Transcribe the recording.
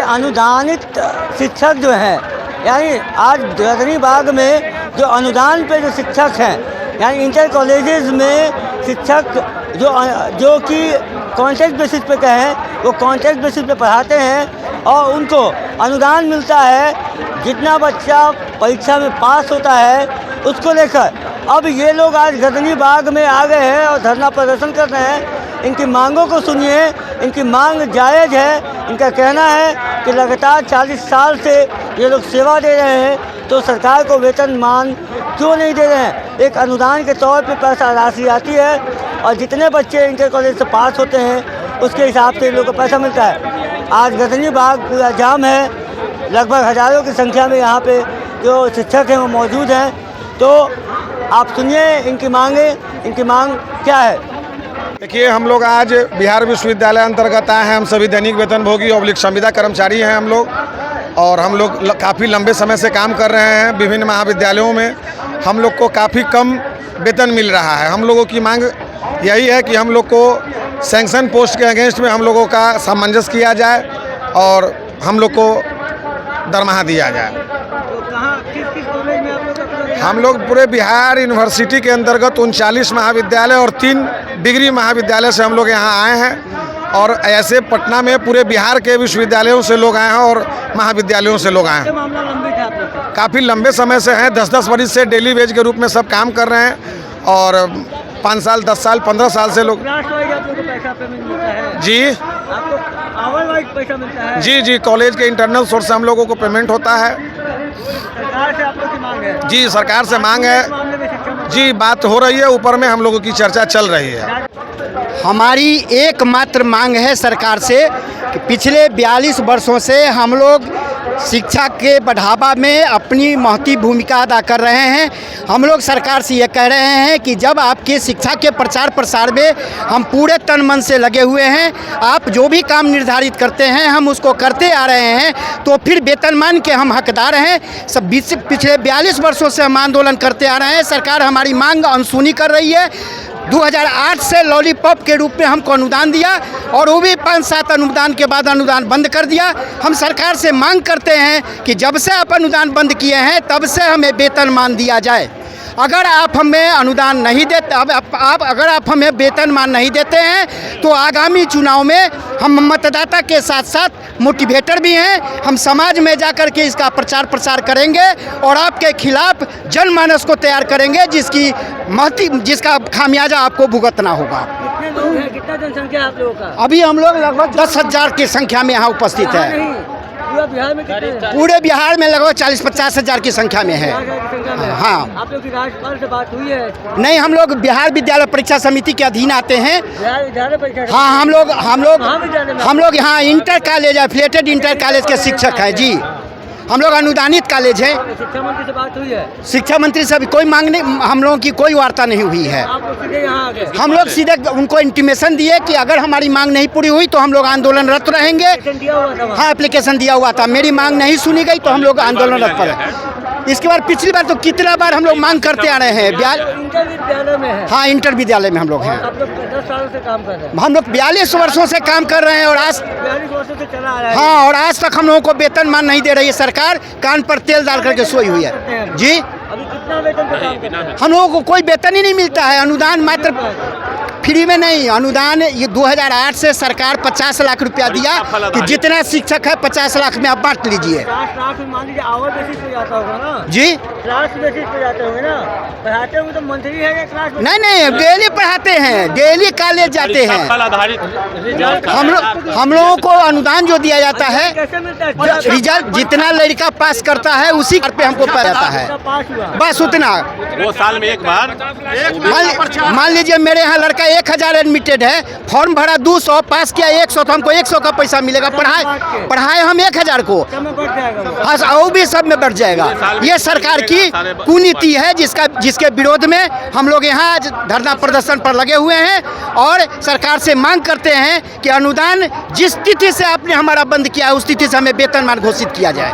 अनुदानित शिक्षक जो हैं, यानी आज गजनी बाग में जो अनुदान पे जो शिक्षक हैं, यानी इंटर कॉलेजेस में शिक्षक जो कि कॉन्ट्रैक्ट बेसिस पे कहें, वो कॉन्ट्रैक्ट बेसिस पे पढ़ाते हैं और उनको अनुदान मिलता है। जितना बच्चा परीक्षा में पास होता है उसको लेकर अब ये लोग आज गजनी बाग में आ गए हैं और धरना प्रदर्शन कर रहे हैं। इनकी मांगों को सुनिए, इनकी मांग जायज़ है। इनका कहना है कि लगातार 40 साल से ये लोग सेवा दे रहे हैं तो सरकार को वेतनमान क्यों नहीं दे रहे हैं। एक अनुदान के तौर पे पैसा राशि आती है और जितने बच्चे इंटर कॉलेज से पास होते हैं उसके हिसाब से इन लोगों को पैसा मिलता है। आज गजनी बाग पूरा जाम है, लगभग हज़ारों की संख्या में यहाँ पे जो शिक्षक हैं वो मौजूद हैं। तो आप सुनिए इनकी मांग क्या है। देखिए, हम लोग आज बिहार विश्वविद्यालय अंतर्गत आए हैं। हम सभी दैनिक वेतनभोगी और संविदा कर्मचारी हैं हम लोग, और हम लोग काफ़ी लंबे समय से काम कर रहे हैं विभिन्न महाविद्यालयों में। हम लोग को काफ़ी कम वेतन मिल रहा है। हम लोगों की मांग यही है कि हम लोग को सैंक्शन पोस्ट के अगेंस्ट में हम लोगों का सामंजस्य किया जाए और हम लोग को दरमाहा दिया जाए। हम लोग पूरे बिहार यूनिवर्सिटी के अंतर्गत 39 महाविद्यालय और 3 डिग्री महाविद्यालय से हम लोग यहाँ आए हैं, और ऐसे पटना में पूरे बिहार के विश्वविद्यालयों से लोग आए हैं और महाविद्यालयों से लोग आए हैं। काफ़ी लंबे समय से हैं, 10-10 वर्ष से डेली वेज के रूप में सब काम कर रहे हैं, और 5 साल 10 साल 15 साल से लोग जी पैसा मिलता है। जी कॉलेज के इंटरनल सोर्स से हम लोगों को पेमेंट होता है। सरकार से आप लोग की मांग है? जी, सरकार से मांग है। जी, बात हो रही है, ऊपर में हम लोगों की चर्चा चल रही है। हमारी एकमात्र मांग है सरकार से कि पिछले 42 वर्षों से हम लोग शिक्षा के बढ़ावा में अपनी महती भूमिका अदा कर रहे हैं। हम लोग सरकार से ये कह रहे हैं कि जब आपके शिक्षा के प्रचार प्रसार में हम पूरे तन मन से लगे हुए हैं, आप जो भी काम निर्धारित करते हैं हम उसको करते आ रहे हैं, तो फिर वेतनमान के हम हकदार हैं। सब पिछले 42 वर्षों से हम आंदोलन करते आ रहे हैं। सरकार हमारी मांग अनसुनी कर रही है। 2008 से लॉलीपॉप के रूप में हमको अनुदान दिया और वो भी 5-7 अनुदान के बाद अनुदान बंद कर दिया। हम सरकार से मांग करते हैं कि जब से आप अनुदान बंद किए हैं तब से हमें वेतनमान दिया जाए। अगर आप हमें अनुदान नहीं देते, अगर आप हमें वेतनमान नहीं देते हैं तो आगामी चुनाव में हम मतदाता के साथ साथ मोटिवेटर भी हैं। हम समाज में जाकर के इसका प्रचार प्रसार करेंगे और आपके खिलाफ जनमानस को तैयार करेंगे जिसका खामियाजा आपको भुगतना होगा। कितने लोग हैं, कितना जनसंख्या आप लोगों का? अभी हम लोग लगभग 10,000 की संख्या में यहाँ उपस्थित है। पूरा बिहार में कितने? पूरे बिहार में लगभग 40-50 हज़ार की संख्या में है। हाँ। आप लोग की राज्यपाल से बात हुई है? नहीं, हम लोग बिहार विद्यालय परीक्षा समिति के अधीन आते हैं। बिहार विद्यालय परीक्षा? हाँ, हम लोग यहाँ inter college affiliated inter college के शिक्षक हैं। जी, हम लोग अनुदानित कॉलेज हैं। शिक्षा मंत्री से बात हुई है? शिक्षा मंत्री से कोई मांग नहीं, हम लोगों की कोई वार्ता नहीं हुई है। आप लोग सीधे यहाँ आ गए? हम लोग सीधे उनको इंटीमेशन दिए कि अगर हमारी मांग नहीं पूरी हुई तो हम लोग आंदोलनरत रहेंगे। हाँ, एप्लीकेशन दिया हुआ था। मेरी मांग नहीं सुनी गई तो हम लोग आंदोलनरत पर। इसके बाद पिछली बार तो कितना बार हम लोग मांग करते आ रहे हैं। इंटर विद्यालय में है? हाँ, इंटर विद्यालय में हम लोग हैं। आप लोग 10 साल से काम कर रहे हैं? हम लोग 42 वर्षों से काम कर रहे हैं और आज 42 वर्षों से चला आ रहा है। हाँ, और आज तक हम लोगों को वेतनमान नहीं दे रही है। सरकार कान पर तेल डाल करके सोई हुई है। जी, अभी कितना वेतन पे काम करते हैं? हम लोगों को कोई वेतन ही नहीं मिलता है। अनुदान मात्र फ्री में नहीं, अनुदान ये 2008 से सरकार 50 लाख रुपया दिया कि जितना शिक्षक है 50 लाख में आप बांट लीजिए। क्लास मान लीजिए आवर बेसिस पे जाता होगा ना? जी, क्लास बेसिस पे जाते होंगे ना? पढ़ाते होंगे तो मंथली है या क्लास? नहीं, डेली पढ़ाते हैं, डेली कॉलेज जाते हैं। हम लोगों को अनुदान जो दिया जाता है, कैसे मिलता है? रिजल्ट जितना लड़का पास करता है उसी पे हमको पाता है, बस उतना। वो साल में एक बार मान लीजिए मेरे यहाँ लड़का 1000 एडमिटेड है, फॉर्म भरा 200, पास किया 100, तो हमको 100 का पैसा मिलेगा। पढ़ाए हम 1000 को, हाँ, वो भी सब में बढ़ जाएगा। ये सरकार की कुनीति है जिसके विरोध में हम लोग यहाँ आज धरना प्रदर्शन पर लगे हुए हैं और सरकार से मांग करते हैं कि अनुदान जिस तिथि से आपने हमारा बंद किया है उस तिथि से हमें वेतनमान घोषित किया जाए।